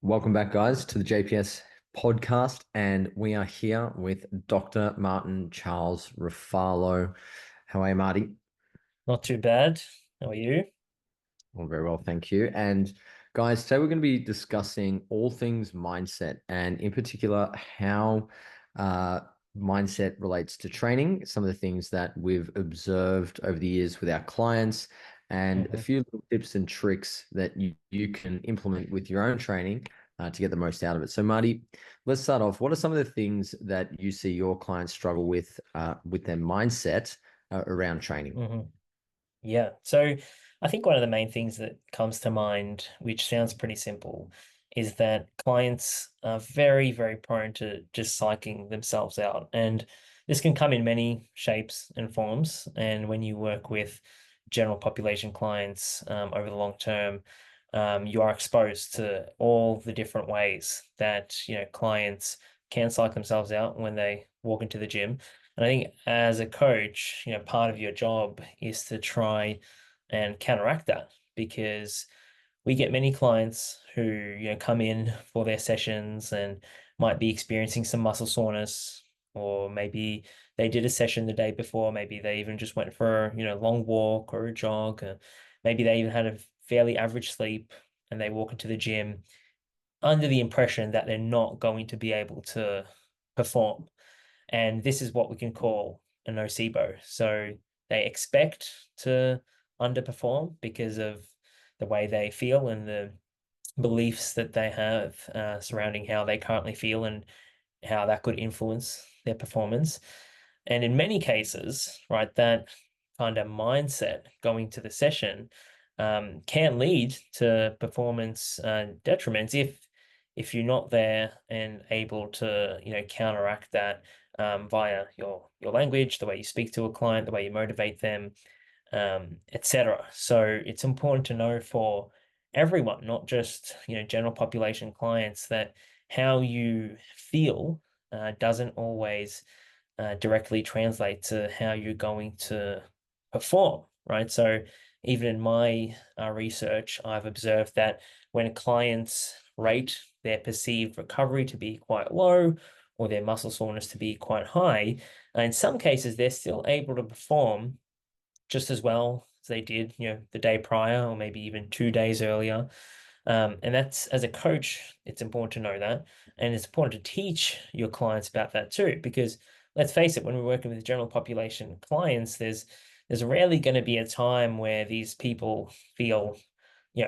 Welcome back, guys, to the JPS podcast, and we are here with Dr. Martin Charles Refalo. How are you, Marty? Not too bad. How are you? Well, very well, thank you. And guys, today we're going to be discussing all things mindset, and in particular, how uh, mindset relates to training, some of the things that we've observed over the years with our clients, and a hmm few little tips and tricks that you can implement with your own training to get the most out of it. So, Marty, let's start off. What are some of the things that you see your clients struggle with their mindset around training? hmm Yeah. So I think one of the main things that comes to mind, which sounds pretty simple, is that clients are very, very prone to just psyching themselves out. And this can come in many shapes and forms. And when you work with general population clients over the long term, you are exposed to all the different ways that, clients can psych themselves out when they walk into the gym. And I think as a coach, part of your job is to try and counteract that because we get many clients who, come in for their sessions and might be experiencing some muscle soreness, or maybe they did a session the day before, maybe they even just went for, a long walk or a jog, or maybe they even had a fairly average sleep and they walk into the gym under the impression that they're not going to be able to perform. And this is what we can call a nocebo. So they expect to underperform because of the way they feel and the beliefs that they have surrounding how they currently feel and how that could influence their performance. And in many cases, right, that kind of mindset going to the session can lead to performance detriments if you're not there and able to, counteract that via your language, the way you speak to a client, the way you motivate them, etc. So it's important to know for everyone, not just general population clients, that how you feel doesn't always directly translate to how you're going to perform, right? So even in my research, I've observed that when clients rate their perceived recovery to be quite low or their muscle soreness to be quite high, in some cases they're still able to perform just as well as they did, the day prior or maybe even 2 days earlier. And that's, as a coach, it's important to know that. And it's important to teach your clients about that too, because let's face it, when we're working with general population clients, there's rarely going to be a time where these people feel,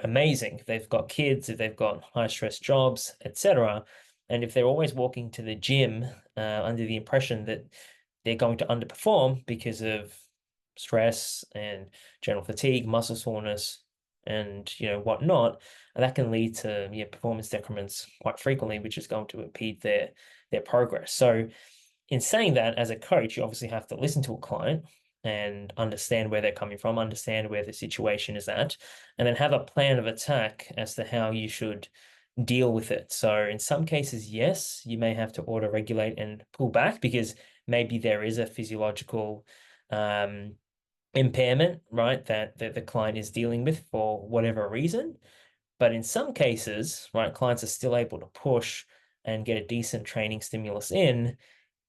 amazing. If they've got kids, if they've got high stress jobs, etc. And if they're always walking to the gym under the impression that they're going to underperform because of stress and general fatigue, muscle soreness, and whatnot, and that can lead to performance decrements quite frequently, which is going to impede their progress. So, in saying that, as a coach, you obviously have to listen to a client and understand where they're coming from, understand where the situation is at, and then have a plan of attack as to how you should deal with it. So in some cases, yes, you may have to auto regulate and pull back because maybe there is a physiological um, impairment, right, that the client is dealing with for whatever reason. But in some cases, right, clients are still able to push and get a decent training stimulus in,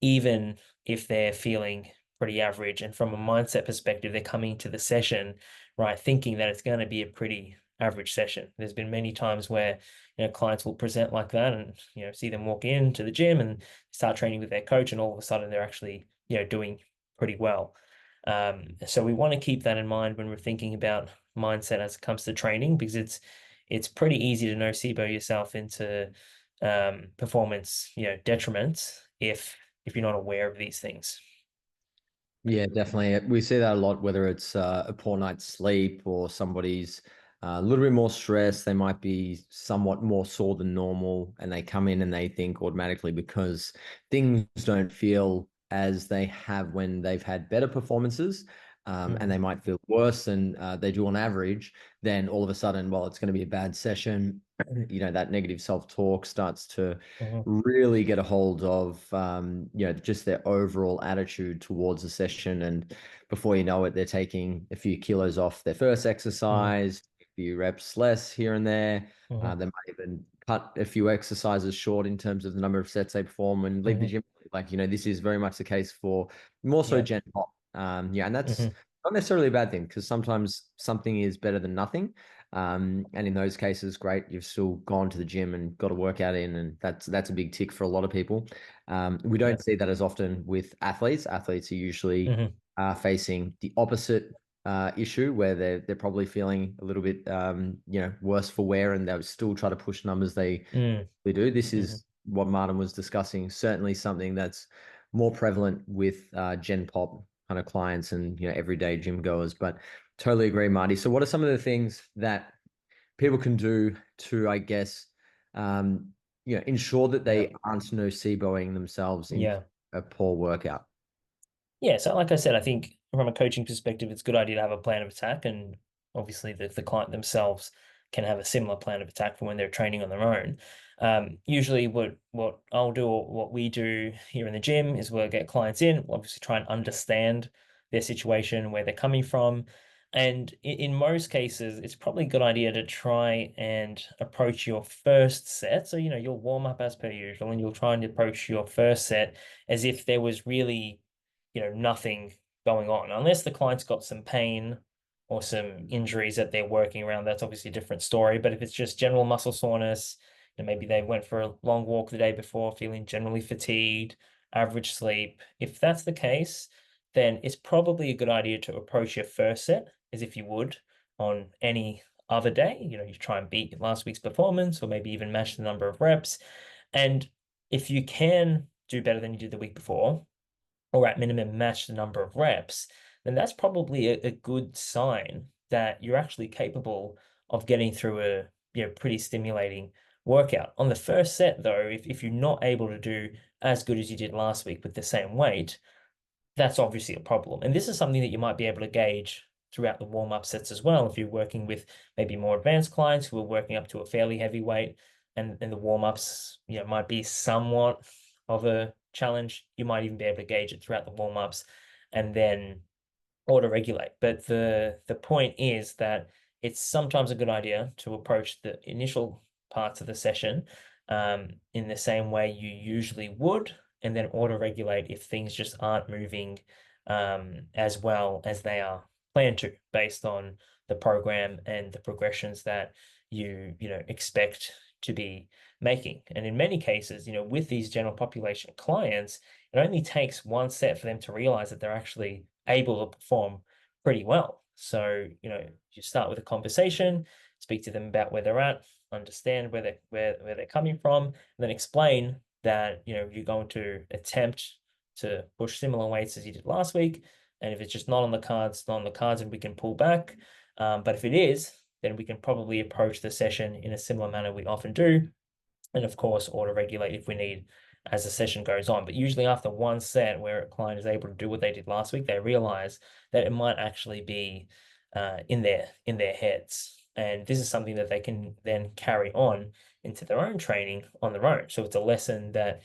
even if they're feeling pretty average. And from a mindset perspective, they're coming to the session, right, thinking that it's going to be a pretty average session. There's been many times where, clients will present like that and, see them walk into the gym and start training with their coach, and all of a sudden they're actually, doing pretty well. So we want to keep that in mind when we're thinking about mindset as it comes to training, because it's pretty easy to nocebo yourself into performance, detriments if you're not aware of these things. Yeah, definitely. We see that a lot, whether it's a poor night's sleep or somebody's a little bit more stressed. They might be somewhat more sore than normal, and they come in and they think automatically because things don't feel as they have when they've had better performances, and they might feel worse than they do on average, then all of a sudden, well, it's going to be a bad session. That negative self-talk starts to Mm-hmm. really get a hold of, just their overall attitude towards the session. And before you know it, they're taking a few kilos off their first Mm-hmm. exercise, a few reps less here and there. Mm-hmm. They might even cut a few exercises short in terms of the number of sets they perform and leave the Mm-hmm. gym. Like, this is very much the case for more so Yeah. Gen Pop. And that's Mm-hmm. not necessarily a bad thing because sometimes something is better than nothing. And in those cases, great, you've still gone to the gym and got a workout in, and that's a big tick for a lot of people. We Yeah. don't see that as often with athletes. Athletes are usually Mm-hmm. facing the opposite issue where they're probably feeling a little bit worse for wear, and they'll still try to push numbers they do. This Mm-hmm. is what Martin was discussing. Certainly something that's more prevalent with Gen Pop kind of clients and everyday gym goers. But totally agree, Marty. So, what are some of the things that people can do to, I guess, ensure that Yeah. they aren't noceboing themselves into Yeah. a poor workout? Yeah, so like I said, I think from a coaching perspective, it's a good idea to have a plan of attack, and obviously the client themselves can have a similar plan of attack for when they're training on their own. Usually, what I'll do or what we do here in the gym is we'll get clients in, we'll obviously try and understand their situation, where they're coming from, and in most cases, it's probably a good idea to try and approach your first set. So you'll warm up as per usual, and you'll try and approach your first set as if there was really nothing going on. Unless the client's got some pain or some injuries that they're working around, that's obviously a different story. But if it's just general muscle soreness, maybe they went for a long walk the day before, feeling generally fatigued, average sleep. If that's the case, then it's probably a good idea to approach your first set as if you would on any other day. You try and beat last week's performance or maybe even match the number of reps. And if you can do better than you did the week before, or at minimum match the number of reps, then that's probably a good sign that you're actually capable of getting through a pretty stimulating workout. On the first set, though, if you're not able to do as good as you did last week with the same weight, that's obviously a problem. And this is something that you might be able to gauge throughout the warm-up sets as well. If you're working with maybe more advanced clients who are working up to a fairly heavy weight, and the warm-ups, might be somewhat of a challenge, you might even be able to gauge it throughout the warm-ups and then auto regulate. But the point is that it's sometimes a good idea to approach the initial parts of the session in the same way you usually would, and then auto regulate if things just aren't moving as well as they are planned to, based on the program and the progressions that you expect to be making. And in many cases, with these general population clients, it only takes one set for them to realize that they're actually able to perform pretty well. So, you start with a conversation, speak to them about where they're at, understand where they're coming from, and then explain that, you're going to attempt to push similar weights as you did last week. And if it's just not on the cards, not on the cards, and we can pull back. But if it is, then we can probably approach the session in a similar manner we often do, and of course auto regulate if we need as the session goes on. But usually after one set where a client is able to do what they did last week, they realize that it might actually be in their heads. And this is something that they can then carry on into their own training on their own. So it's a lesson that,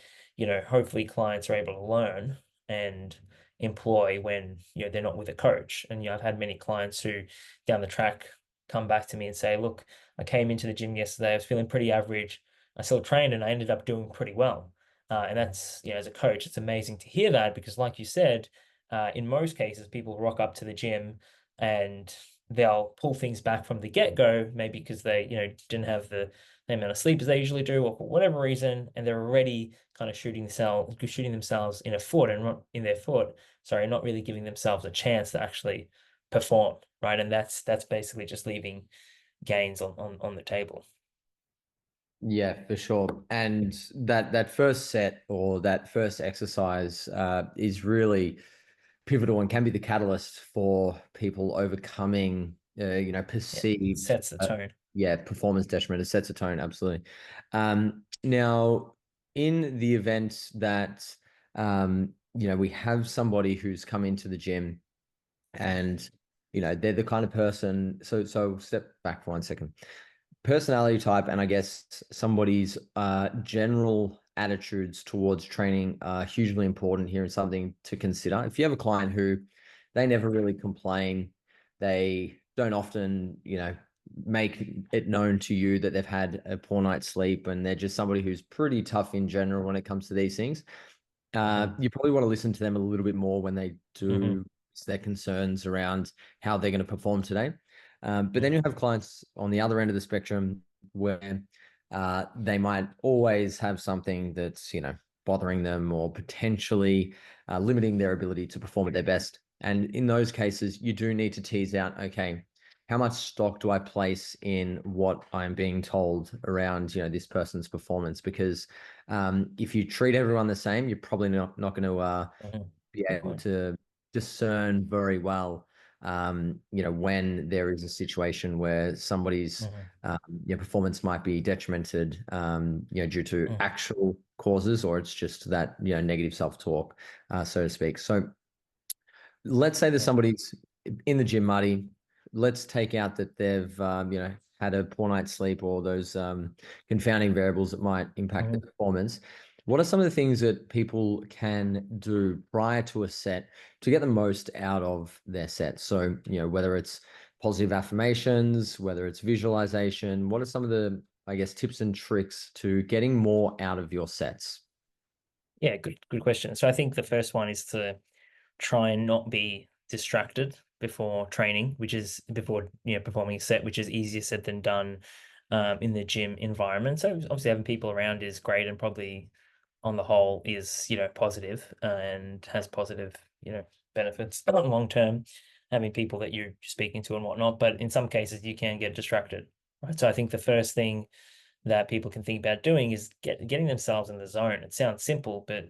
hopefully clients are able to learn and employ when, they're not with a coach. And, I've had many clients who down the track come back to me and say, look, I came into the gym yesterday, I was feeling pretty average. I still trained and I ended up doing pretty well. And that's, as a coach, it's amazing to hear that because, like you said, in most cases, people rock up to the gym and they'll pull things back from the get-go, maybe because they, didn't have the amount of sleep as they usually do, or for whatever reason, and they're already kind of shooting themselves in a foot and not in their foot, sorry, not really giving themselves a chance to actually perform, right? And that's basically just leaving gains on the table. Yeah, for sure. And that first set or that first exercise is really pivotal and can be the catalyst for people overcoming, Yeah, perceived, sets the tone. performance detriment. It sets a tone, absolutely. Now, in the event that, we have somebody who's come into the gym and they're the kind of person. So step back for 1 second. Personality type, and I guess somebody's general attitudes towards training are hugely important here, and something to consider. If you have a client who they never really complain, they don't often, make it known to you that they've had a poor night's sleep, and they're just somebody who's pretty tough in general when it comes to these things, Mhm. you probably want to listen to them a little bit more when they do Mhm. their concerns around how they're going to perform today. But then Mhm. you have clients on the other end of the spectrum where they might always have something that's, bothering them or potentially limiting their ability to perform at their best. And in those cases, you do need to tease out, okay, how much stock do I place in what I'm being told around, this person's performance? Because if you treat everyone the same, you're probably not going to Mhm. be Good able point. to discern very well, when there is a situation where somebody's Mhm. performance might be detrimented, due to Mhm. actual causes, or it's just that, negative self-talk, so to speak. So let's say that Yeah. somebody's in the gym, Marty. Let's take out that they've, had a poor night's sleep, or those confounding variables that might impact their Mhm. performance. What are some of the things that people can do prior to a set to get the most out of their set? So, whether it's positive affirmations, whether it's visualization, what are some of the, I guess, tips and tricks to getting more out of your sets? Yeah, good question. So I think the first one is to try and not be distracted before training, which is before performing a set, which is easier said than done in the gym environment. So obviously having people around is great and probably on the whole is positive and has positive benefits long term. Having people that you're speaking to and whatnot, but in some cases you can get distracted. Right. So I think the first thing that people can think about doing is getting themselves in the zone. It sounds simple, but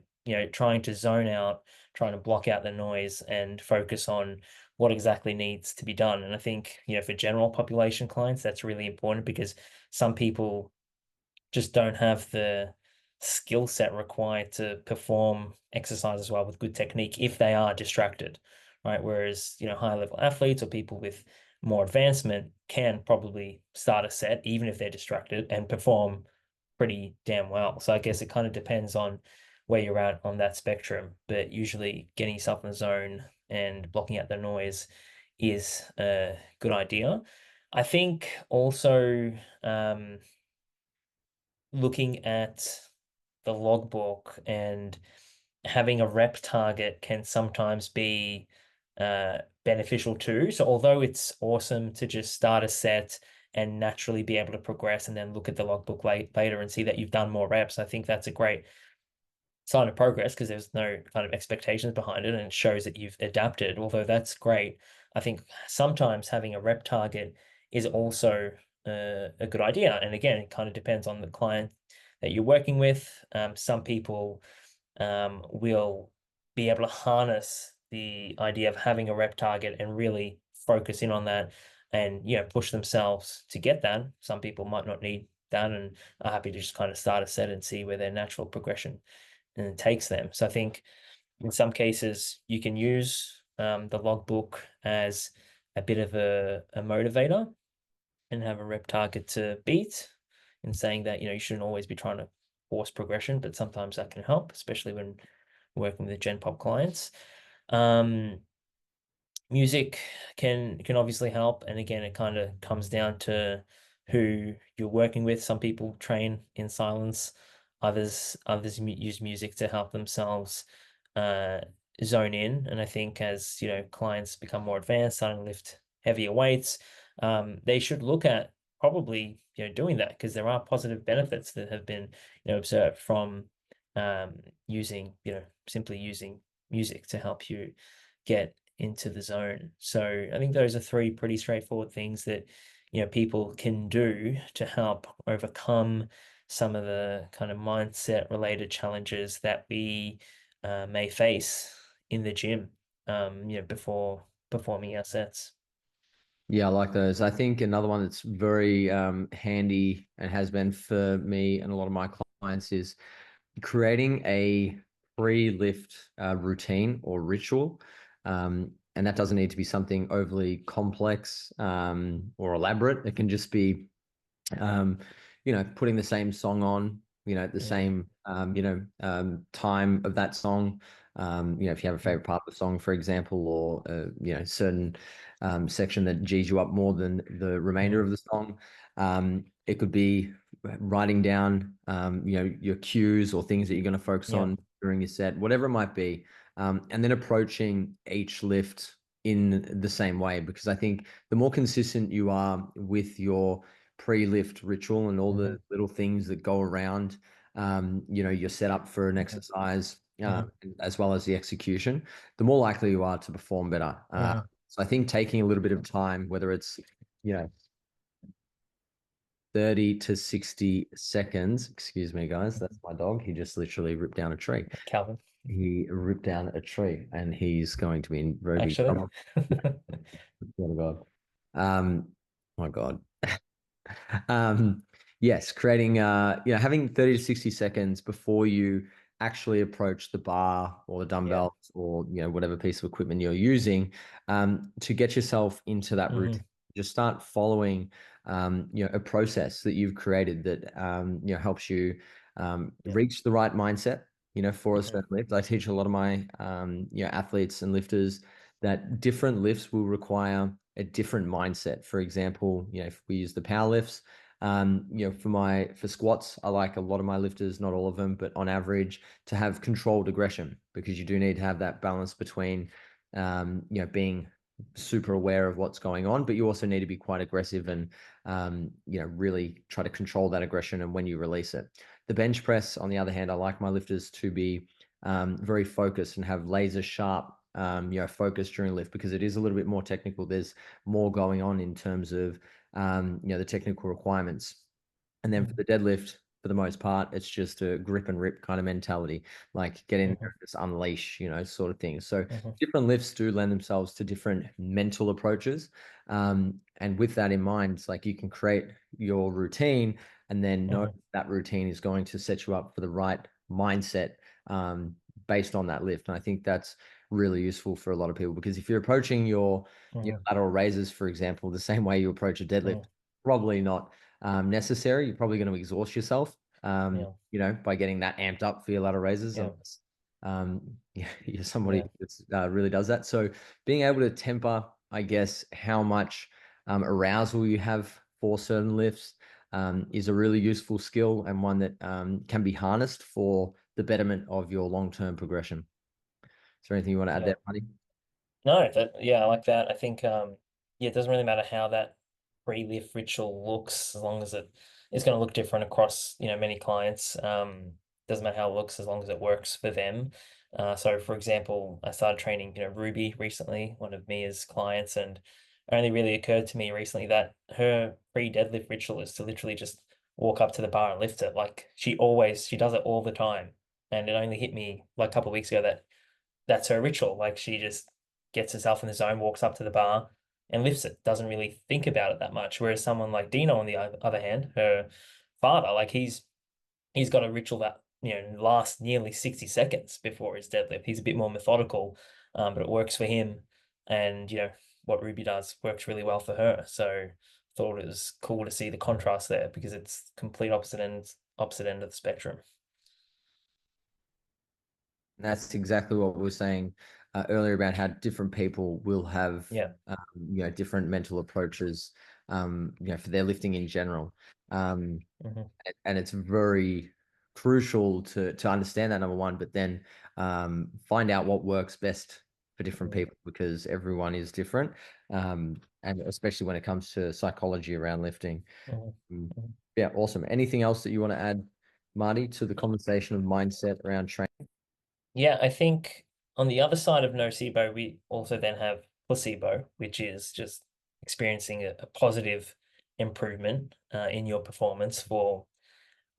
trying to zone out, trying to block out the noise and focus on what exactly needs to be done. And I think, for general population clients, that's really important because some people just don't have the skill set required to perform exercises well with good technique if they are distracted, right? Whereas, high level athletes or people with more advancement can probably start a set even if they're distracted and perform pretty damn well. So I guess it kind of depends on where you're at on that spectrum, but usually getting yourself in the zone and blocking out the noise is a good idea. I think also looking at the logbook and having a rep target can sometimes be beneficial too. So although it's awesome to just start a set and naturally be able to progress and then look at the logbook later and see that you've done more reps, I think that's a great sign of progress because there's no kind of expectations behind it and it shows that you've adapted. Although that's great, I think sometimes having a rep target is also a good idea. And again, it kind of depends on the client that you're working with. Some people will be able to harness the idea of having a rep target and really focus in on that and push themselves to get that. Some people might not need that and are happy to just kind of start a set and see where their natural progression takes them. So I think in some cases you can use the logbook as a bit of a motivator and have a rep target to beat and saying that you shouldn't always be trying to force progression, but sometimes that can help, especially when working with Gen Pop clients. Um, Music can obviously help, and again, it kind of comes down to who you're working with. Some people train in silence, others use music to help themselves uh, zone in. And I think as clients become more advanced, starting to lift heavier weights, they should look at probably doing that because there are positive benefits that have been observed from using simply using music to help you get into the zone. So I think those are three pretty straightforward things that people can do to help overcome some of the kind of mindset related challenges that we may face in the gym before performing our sets. Yeah, I like those. I think another one that's very handy and has been for me and a lot of my clients is creating a pre-lift routine or ritual. And that doesn't need to be something overly complex or elaborate. It can just be um, putting the same song on, at the Mm. same, time of that song. If you have a Mm. favorite part of the song, for example, or, certain section that G's you up more than the remainder Mm. of the song. It could be writing down, your cues or things that you're going to focus Yeah. on during your set, whatever it might be. And then approaching each lift in the same way, because I think the more consistent you are with your pre-lift ritual and all the Mm-hmm. little things that go around, your setup for an Mm-hmm. exercise, Mm-hmm. as well as the execution, the more likely you are to perform better. Mm-hmm. So I think taking a little bit of time, whether it's, you know, 30 to 60 seconds, excuse me, guys, that's my dog. He just literally ripped down a tree. Calvin, He ripped down a tree and he's going to be in very big actually. trouble. Oh, God. My God. Um, yes, creating, having 30 to 60 seconds before you actually approach the bar or the Yeah. dumbbells or, whatever piece of equipment you're using, to get yourself into that Mm-hmm. routine. Just start following, a process that you've created that, helps you, Yeah. reach the right mindset, for a Mm-hmm. certain lift. I teach a lot of my, athletes and lifters that different lifts will require a different mindset. For example, if we use the power lifts, for squats, I like a lot of my lifters, not all of them, but on average, to have controlled aggression, because you do need to have that balance between, being super aware of what's going on, but you also need to be quite aggressive and, really try to control that aggression and when you release it. The bench press, on the other hand, I like my lifters to be very focused and have laser sharp, focus during lift, because it is a little bit more technical. There's more going on in terms of, the technical requirements. And then for Mm-hmm. the deadlift, for the most part, it's just a grip and rip kind of mentality, like get in Mm-hmm. there, just unleash, sort of thing. So Mm-hmm. different lifts do lend themselves to different mental approaches. And with that in mind, it's like you can create your routine and then know Mm-hmm. that routine is going to set you up for the right mindset, um, based on that lift. And I think that's really useful for a lot of people, because if you're approaching your Mm-hmm. lateral raises, for example, the same way you approach a deadlift, Mm-hmm. probably not necessary. You're probably going to exhaust yourself, Yeah. by getting that amped up for your lateral raises, Yeah. unless you're somebody Yeah. that really does that. So being able to temper, I guess, how much arousal you have for certain lifts, is a really useful skill, and one that can be harnessed for the betterment of your long-term progression. Is there anything you want to add Yeah. there, buddy? No, I like that. I think yeah, it doesn't really matter how that pre-lift ritual looks, as long as it's going to look different across, many clients. Doesn't matter how it looks, as long as it works for them. So for example, I started training, Ruby recently, one of Mia's clients, and it only really occurred to me recently that her pre-deadlift ritual is to literally just walk up to the bar and lift it. Like she does it all the time. And it only hit me like a couple of weeks ago that that's her ritual. Like she just gets herself in the zone, walks up to the bar and lifts it. Doesn't really think about it that much. Whereas someone like Dino, on the other hand, her father, like he's got a ritual that lasts nearly 60 seconds before his deadlift. He's a bit more methodical, but it works for him. And what Ruby does works really well for her. So thought it was cool to see the contrast there, because it's complete opposite end of the spectrum. And that's exactly what we were saying earlier about how different people will have, Yeah. different mental approaches, for their lifting in general. Um, Hmm. and it's very crucial to understand that, number one, but then find out what works best for different Hmm. people, because everyone is different, and especially when it comes to psychology around lifting. Hmm. Mm. Hmm. Yeah, awesome. Anything else that you want to add, Marty, to the conversation of mindset around training? Yeah, I think on the other side of nocebo, we also then have placebo, which is just experiencing a positive improvement in your performance for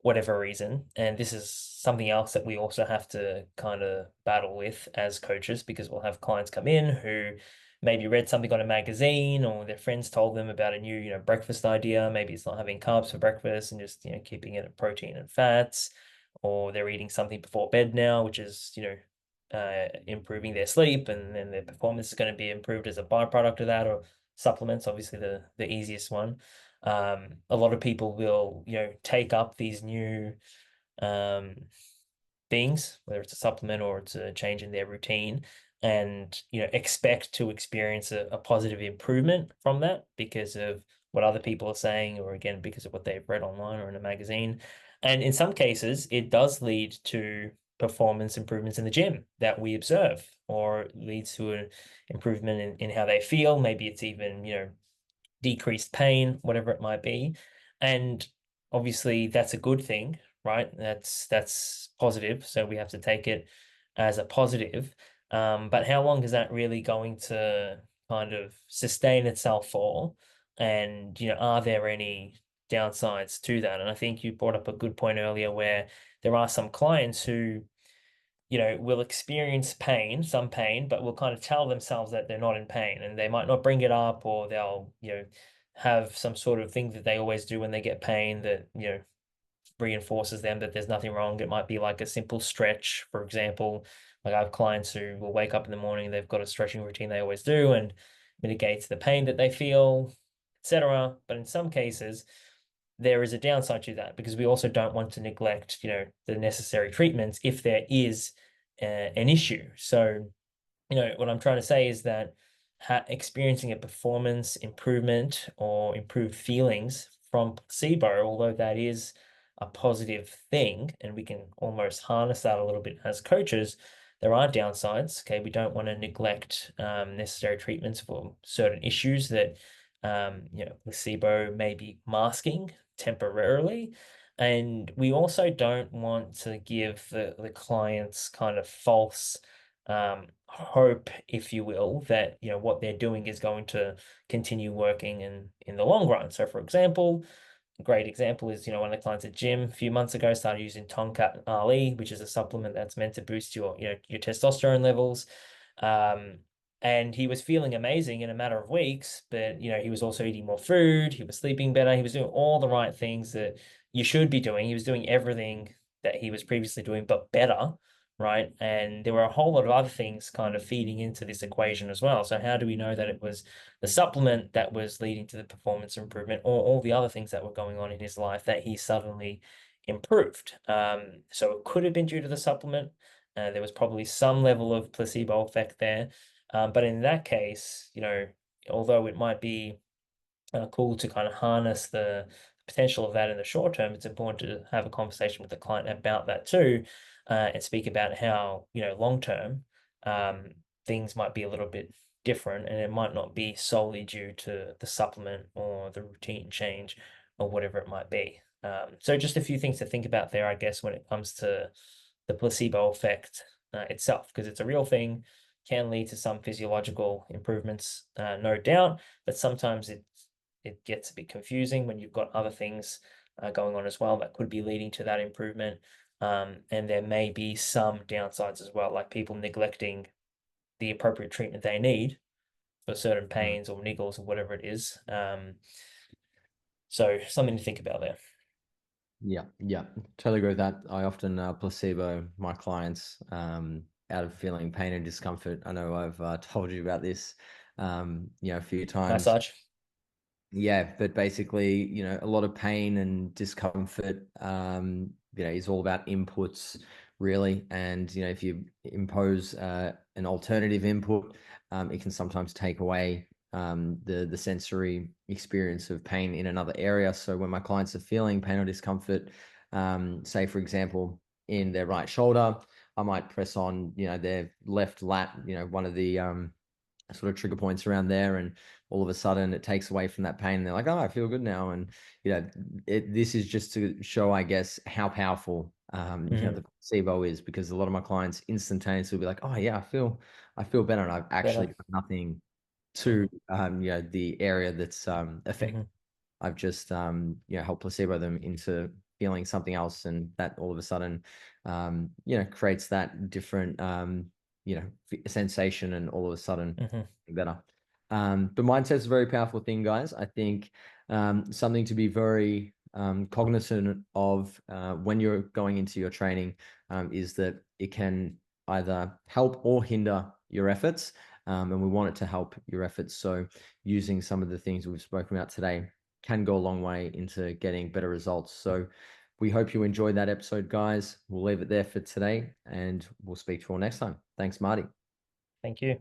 whatever reason. And this is something else that we also have to kind of battle with as coaches, because we'll have clients come in who maybe read something on a magazine, or their friends told them about a new, breakfast idea. Maybe it's not having carbs for breakfast and just, keeping it at protein and fats, or they're eating something before bed now, which is, improving their sleep, and then their performance is going to be improved as a byproduct of that, or supplements, obviously the easiest one. A lot of people will, take up these new um, things, whether it's a supplement or it's a change in their routine, and expect to experience a positive improvement from that because of what other people are saying, or again because of what they've read online or in a magazine. And in some cases, it does lead to performance improvements in the gym that we observe, or leads to an improvement in how they feel. Maybe it's even, decreased pain, whatever it might be. And obviously that's a good thing, right? That's positive. So we have to take it as a positive. But how long is that really going to kind of sustain itself for? And, are there any downsides to that? And I think you brought up a good point earlier where there are some clients who will experience pain, some pain, but will kind of tell themselves that they're not in pain, and they might not bring it up, or they'll, have some sort of thing that they always do when they get pain that, reinforces them that there's nothing wrong. It might be like a simple stretch, for example. Like I have clients who will wake up in the morning, they've got a stretching routine they always do, and mitigates the pain that they feel, etc. But in some cases, there is a downside to that, because we also don't want to neglect, the necessary treatments if there is an issue. So, what I'm trying to say is that experiencing a performance improvement or improved feelings from placebo, although that is a positive thing, and we can almost harness that a little bit as coaches, there are downsides. Okay, we don't want to neglect necessary treatments for certain issues that placebo may be masking temporarily. And we also don't want to give the clients kind of false hope, if you will, that what they're doing is going to continue working in the long run. So, for example, a great example is, one of the clients at gym a few months ago started using Tonkat Ali, which is a supplement that's meant to boost your testosterone levels. Um, and he was feeling amazing in a matter of weeks, but he was also eating more food, he was sleeping better, he was doing all the right things that you should be doing. He was doing everything that he was previously doing, but better, right? And there were a whole lot of other things kind of feeding into this equation as well. So how do we know that it was the supplement that was leading to the performance improvement, or all the other things that were going on in his life that he suddenly improved? So it could have been due to the supplement. There was probably some level of placebo effect there. But in that case, although it might be cool to kind of harness the potential of that in the short term, it's important to have a conversation with the client about that too, and speak about how, long term, things might be a little bit different, and it might not be solely due to the supplement or the routine change or whatever it might be. So just a few things to think about there, I guess, when it comes to the placebo effect itself, because it's a real thing, can lead to some physiological improvements, no doubt, but sometimes it gets a bit confusing when you've got other things going on as well that could be leading to that improvement. And there may be some downsides as well, like people neglecting the appropriate treatment they need for certain Mm. pains or niggles or whatever it is. So something to think about there. Yeah, yeah, totally agree with that. I often placebo my clients out of feeling pain and discomfort. I know I've told you about this, a few times. Massage. Yeah, but basically, a lot of pain and discomfort, is all about inputs, really. And, if you impose an alternative input, it can sometimes take away the sensory experience of pain in another area. So when my clients are feeling pain or discomfort, say, for example, in their right shoulder, I might press on, their left lat, one of the sort of trigger points around there, and all of a sudden it takes away from that pain, and they're like, oh, I feel good now. And this is just to show, I guess, how powerful Hmm. the placebo is, because a lot of my clients instantaneously will be like, oh yeah, I feel better, and I've actually Better. done nothing to Hmm. the area that's affected. Hmm. I've just helped placebo them into feeling something else, and that all of a sudden creates that different sensation, and all of a sudden Hmm. better. But mindset's a very powerful thing, guys. I think something to be very cognizant of when you're going into your training is that it can either help or hinder your efforts. And we want it to help your efforts. So using some of the things we've spoken about today can go a long way into getting better results. So we hope you enjoyed that episode, guys. We'll leave it there for today and we'll speak to you all next time. Thanks, Marty. Thank you.